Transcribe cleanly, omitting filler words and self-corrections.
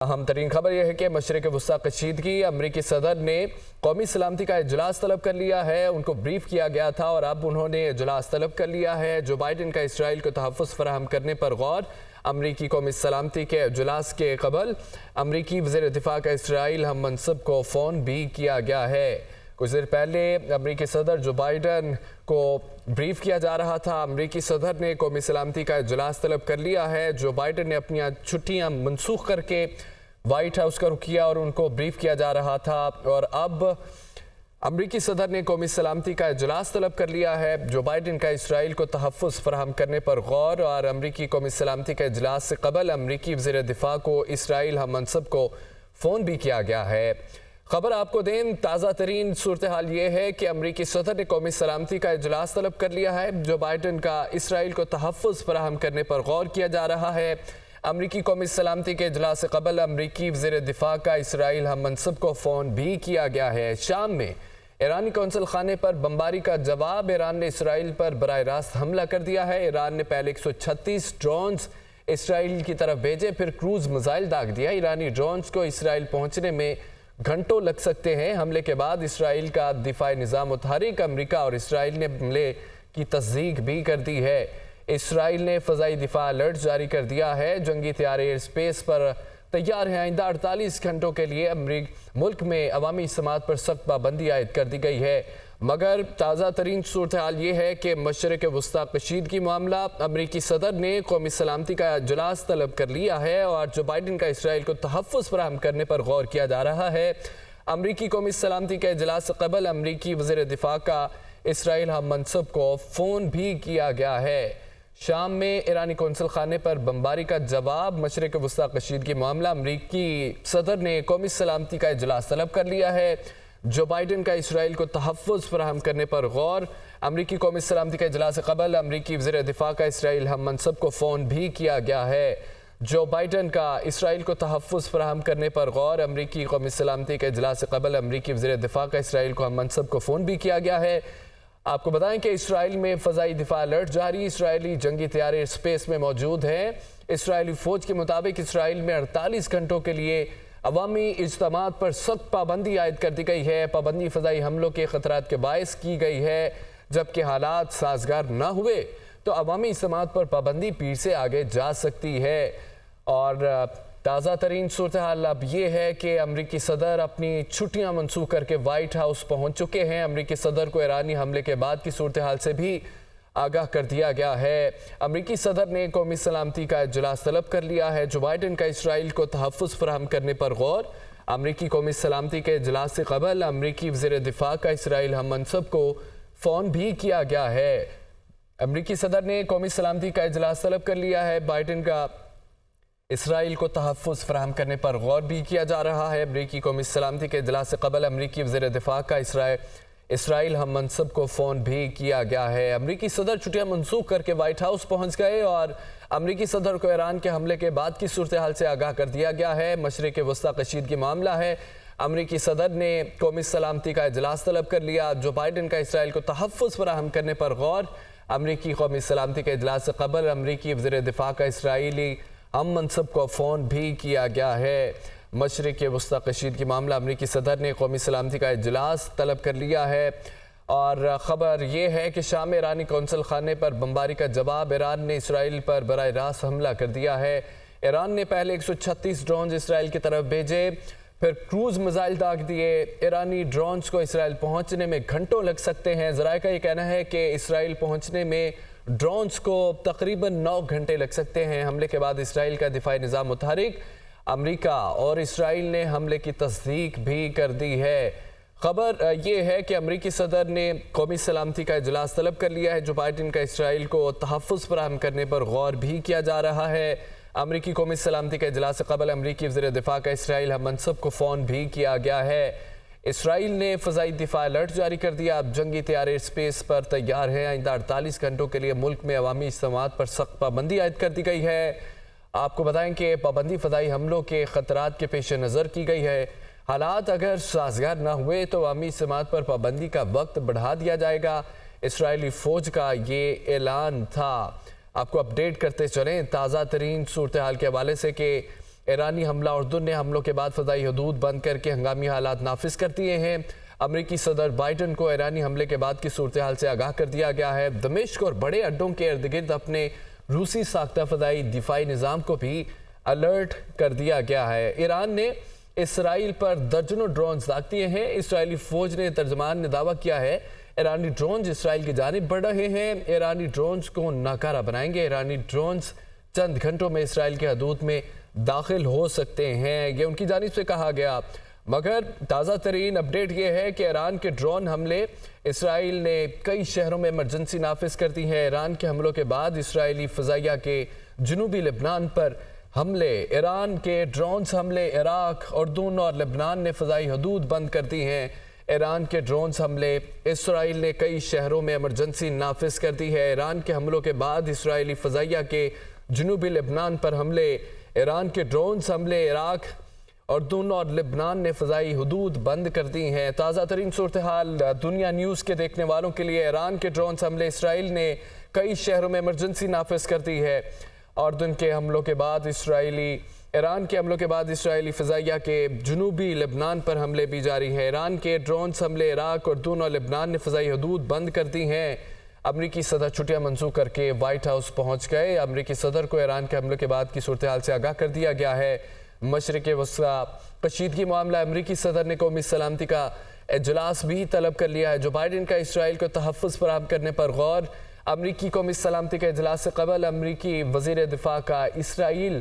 اہم ترین خبر یہ ہے کہ مشرق وسطی کشیدگی امریکی صدر نے قومی سلامتی کا اجلاس طلب کر لیا ہے۔ ان کو بریف کیا گیا تھا اور اب انہوں نے اجلاس طلب کر لیا ہے۔ جو بائیڈن کا اسرائیل کو تحفظ فراہم کرنے پر غور۔ امریکی قومی سلامتی کے اجلاس کے قبل امریکی وزیر دفاع کا اسرائیل ہم منصب کو فون بھی کیا گیا ہے۔ کچھ دیر پہلے امریکی صدر جو بائیڈن کو بریف کیا جا رہا تھا۔ امریکی صدر نے قومی سلامتی کا اجلاس طلب کر لیا ہے۔ جو بائیڈن نے اپنی چھٹیاں منسوخ کر کے وائٹ ہاؤس کا رخ کیا اور ان کو بریف کیا جا رہا تھا، اور اب امریکی صدر نے قومی سلامتی کا اجلاس طلب کر لیا ہے۔ جو بائیڈن کا اسرائیل کو تحفظ فراہم کرنے پر غور، اور امریکی قومی سلامتی کے اجلاس سے قبل امریکی وزیر دفاع کو اسرائیل ہم منصب کو فون بھی کیا گیا ہے۔ خبر آپ کو دیں، تازہ ترین صورتحال یہ ہے کہ امریکی صدر نے قومی سلامتی کا اجلاس طلب کر لیا ہے۔ جو بائیڈن کا اسرائیل کو تحفظ فراہم کرنے پر غور کیا جا رہا ہے۔ امریکی قومی سلامتی کے اجلاس سے قبل امریکی وزیر دفاع کا اسرائیل ہم منصب کو فون بھی کیا گیا ہے۔ شام میں ایرانی قونصل خانے پر بمباری کا جواب۔ ایران نے اسرائیل پر براہ راست حملہ کر دیا ہے۔ ایران نے پہلے 136 ڈرونز اسرائیل کی طرف بھیجے، پھر کروز میزائل داغ دیا۔ ایرانی ڈرونز کو اسرائیل پہنچنے میں گھنٹوں لگ سکتے ہیں۔ حملے کے بعد اسرائیل کا دفاعی نظام متحرک۔ امریکہ اور اسرائیل نے حملے کی تصدیق بھی کر دی ہے۔ اسرائیل نے فضائی دفاع الرٹ جاری کر دیا ہے۔ جنگی طیارے ایئر سپیس پر تیار ہیں۔ آئندہ 48 گھنٹوں کے لیے ملک میں عوامی اجتماعات پر سخت پابندی عائد کر دی گئی ہے۔ مگر تازہ ترین صورتحال یہ ہے کہ مشرق وسطی کشیدگی معاملہ۔ امریکی صدر نے قومی سلامتی کا اجلاس طلب کر لیا ہے اور جو بائیڈن کا اسرائیل کو تحفظ فراہم کرنے پر غور کیا جا رہا ہے۔ امریکی قومی سلامتی کے اجلاس سے قبل امریکی وزیر دفاع کا اسرائیل ہم منصب کو فون بھی کیا گیا ہے۔ شام میں ایرانی قونصل خانے پر بمباری کا جواب۔ مشرق وسطی کشیدگی معاملہ۔ امریکی صدر نے قومی سلامتی کا اجلاس طلب کر لیا ہے۔ جو بائیڈن کا اسرائیل کو تحفظ فراہم کرنے پر غور۔ امریکی قومی سلامتی کے اجلاس سے قبل امریکی وزیر دفاع کا اسرائیل ہم منصب کو فون بھی کیا گیا ہے۔ جو بائیڈن کا اسرائیل کو تحفظ فراہم کرنے پر غور۔ امریکی قومی سلامتی کے اجلاس سے قبل امریکی وزیر دفاع کا اسرائیل کو ہم منصب کو فون بھی کیا گیا ہے۔ آپ کو بتائیں کہ اسرائیل میں فضائی دفاع الرٹ جاری۔ اسرائیلی جنگی طیارے اسپیس میں موجود ہیں۔ اسرائیلی فوج کے مطابق اسرائیل میں 48 گھنٹوں کے لیے عوامی اجتماعات پر سخت پابندی عائد کر دی گئی ہے۔ پابندی فضائی حملوں کے خطرات کے باعث کی گئی ہے۔ جبکہ حالات سازگار نہ ہوئے تو عوامی اجتماعات پر پابندی پیر سے آگے جا سکتی ہے۔ اور تازہ ترین صورتحال اب یہ ہے کہ امریکی صدر اپنی چھٹیاں منسوخ کر کے وائٹ ہاؤس پہنچ چکے ہیں۔ امریکی صدر کو ایرانی حملے کے بعد کی صورتحال سے بھی آگاہ کر دیا گیا ہے۔ امریکی صدر نے قومی سلامتی کا اجلاس طلب کر لیا ہے۔ جو بائیڈن کا اسرائیل کو تحفظ فراہم کرنے پر غور۔ امریکی قومی سلامتی کے اجلاس سے قبل امریکی وزیر دفاع کا اسرائیل ہم منصب کو فون بھی کیا گیا ہے۔ امریکی صدر نے قومی سلامتی کا اجلاس طلب کر لیا ہے۔ بائیڈن کا اسرائیل کو تحفظ فراہم کرنے پر غور بھی کیا جا رہا ہے۔ امریکی قومی سلامتی کے اجلاس سے قبل امریکی وزیر دفاع کا اسرائیل ہم منصب کو فون بھی کیا گیا ہے۔ امریکی صدر چھٹیاں منسوخ کر کے وائٹ ہاؤس پہنچ گئے اور امریکی صدر کو ایران کے حملے کے بعد کی صورتحال سے آگاہ کر دیا گیا ہے۔ مشرق وسطی کشیدگی معاملہ ہے۔ امریکی صدر نے قومی سلامتی کا اجلاس طلب کر لیا۔ جو بائیڈن کا اسرائیل کو تحفظ فراہم کرنے پر غور۔ امریکی قومی سلامتی کے اجلاس سے قبل امریکی وزیر دفاع کا اسرائیلی ہم منصب کو فون بھی کیا گیا ہے۔ مشرق وسطی کشیدگی معاملہ۔ امریکی صدر نے قومی سلامتی کا اجلاس طلب کر لیا ہے اور خبر یہ ہے کہ شام میں ایرانی قونصل خانے پر بمباری کا جواب۔ ایران نے اسرائیل پر براہ راست حملہ کر دیا ہے۔ ایران نے پہلے 136 ڈرونز اسرائیل کی طرف بھیجے، پھر کروز میزائل داغ دیے۔ ایرانی ڈرونز کو اسرائیل پہنچنے میں گھنٹوں لگ سکتے ہیں۔ ذرائع کا یہ کہنا ہے کہ اسرائیل پہنچنے میں ڈرونز کو تقریباً 9 گھنٹے لگ سکتے ہیں۔ حملے کے بعد اسرائیل کا دفاعی نظام متحرک۔ امریکہ اور اسرائیل نے حملے کی تصدیق بھی کر دی ہے۔ خبر یہ ہے کہ امریکی صدر نے قومی سلامتی کا اجلاس طلب کر لیا ہے۔ جو بائیڈن کا اسرائیل کو تحفظ فراہم کرنے پر غور بھی کیا جا رہا ہے۔ امریکی قومی سلامتی کے اجلاس سے قبل امریکی وزیر دفاع کا اسرائیل ہم منصب کو فون بھی کیا گیا ہے۔ اسرائیل نے فضائی دفاع الرٹ جاری کر دیا۔ اب جنگی طیارے اسپیس پر تیار ہیں۔ آئندہ 48 گھنٹوں کے لیے ملک میں عوامی اجتماعات پر سخت پابندی عائد کر دی گئی ہے۔ آپ کو بتائیں کہ پابندی فضائی حملوں کے خطرات کے پیش نظر کی گئی ہے۔ حالات اگر سازگار نہ ہوئے تو عوامی اجتماعات پر پابندی کا وقت بڑھا دیا جائے گا۔ اسرائیلی فوج کا یہ اعلان تھا۔ آپ کو اپڈیٹ کرتے چلیں تازہ ترین صورتحال کے حوالے سے کہ ایرانی حملہ اردن نے حملوں کے بعد فضائی حدود بند کر کے ہنگامی حالات نافذ کر دیے ہیں۔ امریکی صدر بائیڈن کو ایرانی حملے کے بعد کی صورتحال سے آگاہ کر دیا گیا ہے۔ دمشق اور بڑے اڈوں کے ارد گرد اپنے روسی ساختہ فضائی دفاعی نظام کو بھی الرٹ کر دیا گیا ہے۔ ایران نے اسرائیل پر درجنوں ڈرونز داغ دیے ہیں۔ اسرائیلی فوج نے ترجمان نے دعویٰ کیا ہے ایرانی ڈرونز اسرائیل کی جانب بڑھ رہے ہیں، ایرانی ڈرونز کو ناکارہ بنائیں گے۔ ایرانی ڈرونز چند گھنٹوں میں اسرائیل کے حدود میں داخل ہو سکتے ہیں، یہ ان کی جانب سے کہا گیا۔ مگر تازہ ترین اپڈیٹ یہ ہے کہ ایران کے ڈرون حملے اسرائیل نے کئی شہروں میں ایمرجنسی نافذ کر دی ہے۔ ایران کے حملوں کے بعد اسرائیلی فضائیہ کے جنوبی لبنان پر حملے، ایران کے ڈرونز حملے عراق، اردن اور لبنان نے فضائی حدود بند کر دی ہیں۔ ایران کے ڈرونز حملے اسرائیل نے کئی شہروں میں ایمرجنسی نافذ کر دی ہے۔ ایران کے حملوں کے بعد اسرائیلی فضائیہ کے جنوبی لبنان پر حملے، ایران کے ڈرونز حملے عراق، اردن اور لبنان نے فضائی حدود بند کر دی ہیں۔ تازہ ترین صورتحال دنیا نیوز کے دیکھنے والوں کے لیے، ایران کے ڈرونز حملے اسرائیل نے کئی شہروں میں ایمرجنسی نافذ کر دی ہے۔ اردن کے حملوں کے بعد ایران کے حملوں کے بعد اسرائیلی فضائیہ کے جنوبی لبنان پر حملے بھی جاری ہیں۔ ایران کے ڈرونز حملے عراق، اردن اور لبنان نے فضائی حدود بند کر دی ہیں۔ امریکی صدر چھٹیاں منسوخ کر کے وائٹ ہاؤس پہنچ گئے۔ امریکی صدر کو ایران کے حملوں کے بعد کی صورتحال سے آگاہ کر دیا گیا ہے۔ مشرق وسطیٰ کشیدگی معاملہ، امریکی صدر نے قومی سلامتی کا اجلاس بھی طلب کر لیا ہے۔ جو بائیڈن کا اسرائیل کو تحفظ فراہم کرنے پر غور۔ امریکی قومی سلامتی کے اجلاس سے قبل امریکی وزیر دفاع کا اسرائیل